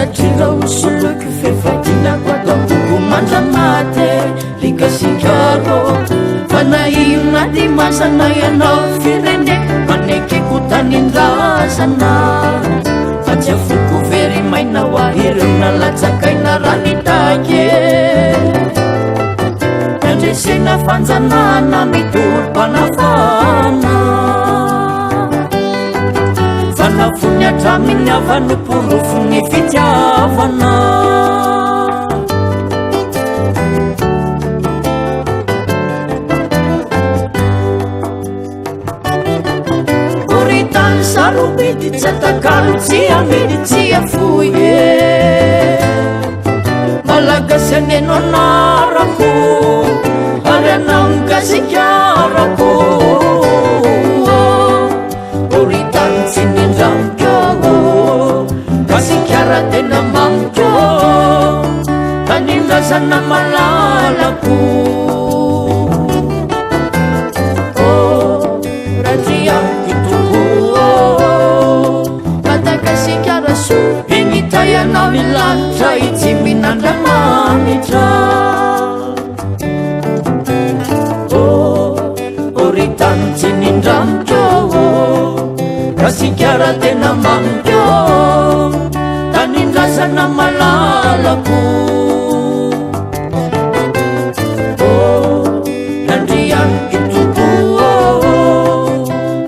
sanatriraosoloky fefatinako ataoko mandramate likasikarô fanaina ty masana ianao firene manekeko tanindrazana fa tsy afoko very maina oahireo nalatsakaina ranitake nandresena fanjanana mitoro-panafahana fanafony atraminy avanomporofony fitiavana oritany sarobidy tsy atakalo tsy amidy tsy afoye malagasy aneno anarako ary anao ngasikarako oritany tsy nindramiko gasikara tena mamiko tanindrazana malalako radriako toko Madagasikara so enitayanao milanitra itsy minandramanitra oritany tsy nindramiko gasikara tena mamiko tanindrazana malalako nandrianiko toko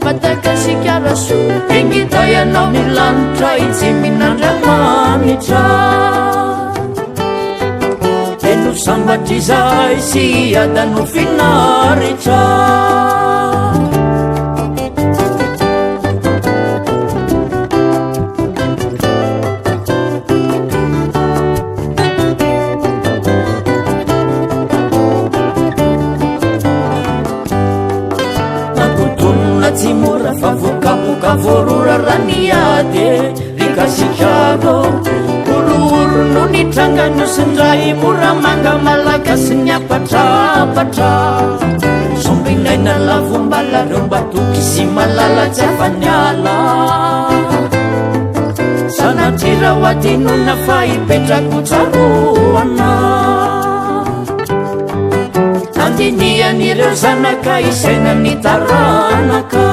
Madagasikara so engitayanao milanitra itsy minandramanitra eno sambatry zay sy adano finaritra tsy mora fa vokapoka voarora raniady rikasikaro olooro no nitrangano sindray mora manga malagasy niapatrapatra sombinaina lavombalareo mbatoky sy malala tsy afaniala sanatrira ho adinona fa ipetrako tsaroana andinian'ireo zanaka isaina ny taranaka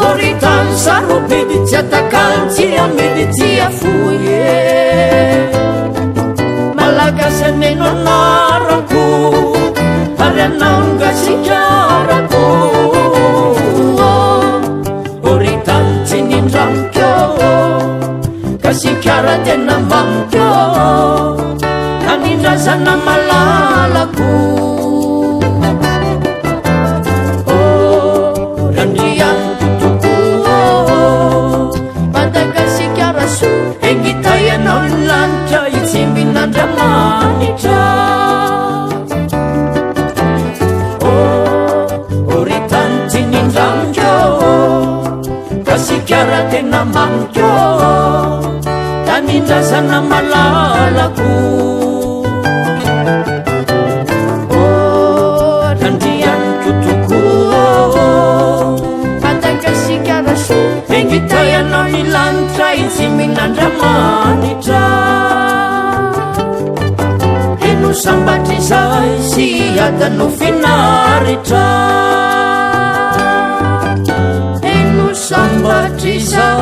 oritany sarobidy tsy atakalo tsy amidy tsy afoye malagasy aneno anarako ary anao ngasikarako oritany tsy nindramiko gasikara tena mamiko tanindrazana malalako randrianiko toko Madagasikara so engitayanao ny lanitra itsy minandramanitra oritany tsy nindramiko gasikara tena mamiko tanindrazana malalako randrianiko toko Madagasikara so engitayanao ny lanitra itsy minandramanitra eno sambatry zay sy adano finaritra sambatry zay